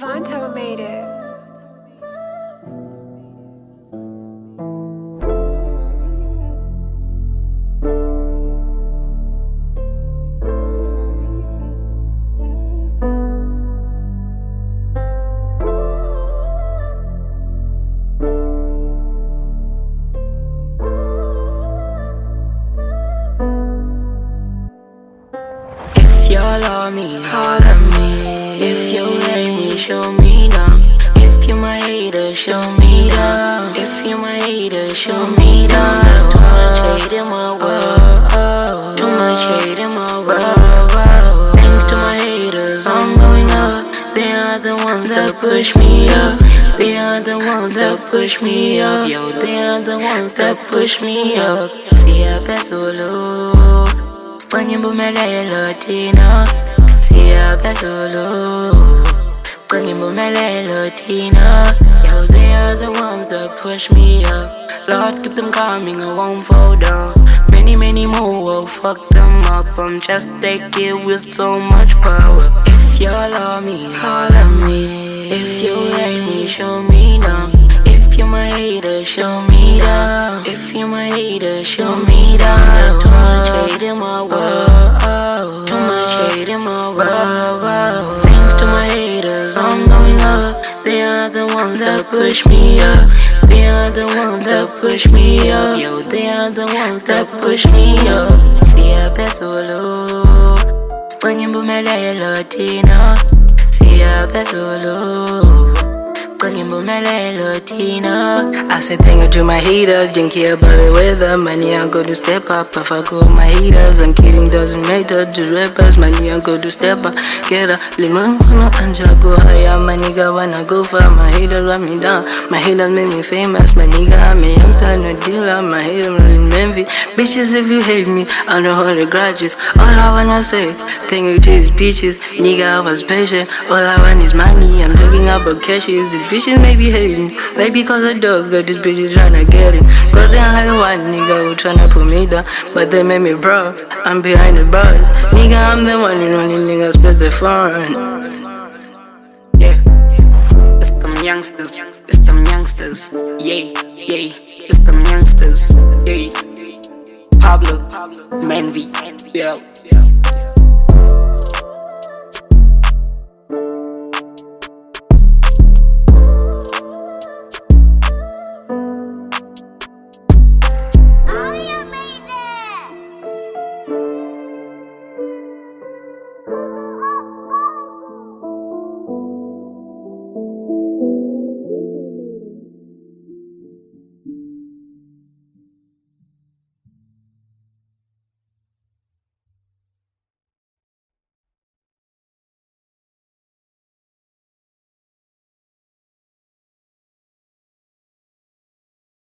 Avanto made it. If you love me, holler me. If you hate me, show me down. If you my hater, show me down. If you my hater, show me down. There's too much hate in my world. Too much hate in my world. Thanks to my haters, I'm going up. They are the ones that push me up. They are the ones that push me up. Yo, they are the ones that push me up. See, I pass solo. Spanien bumele Latina. Siya solo. Spanien bumele Latina. Yo, they are the ones that push me up. Lord, keep them coming, I won't fall down. Many more will fuck them up. I'm just take it with so much power. If you love me, holler me. If you hate me, show me down. If you my hater, show me down. If you my hater, show me down. There's too much hate in my world. Too much hate in my world. Thanks to my haters, I'm going up. They are the ones that push me up. They are the ones that push me up. Yo, they are the ones that push me up. See, I pass solo. Spanien bumele Latina. See, I pass solo. I said thank you to my haters, didn't care about the weather. Money I'm going to step up, if I go with my haters. I'm kidding, doesn't matter to rappers. Money I'm going to step up, get up. Limon, anja go higher. My nigga wanna go far, my haters run me down. My haters make me famous, my nigga I'm a youngster, no dealer. My haters running ManVy. Bitches, if you hate me, I don't hold the grudges. All I wanna say, thank you to these bitches. Nigga, I was patient, all I want is money. I'm talking about cashes. These bitches may be hating, maybe cause a dog got this bitch tryna get it. Cause they had one nigga who tryna put me down, but they made me proud. I'm behind the bars, nigga, I'm the one and only nigga split the front. Yeah, it's them youngsters, it's them youngsters. Yay, yay, it's them youngsters. Yay, Pablo, ManVy, yeah.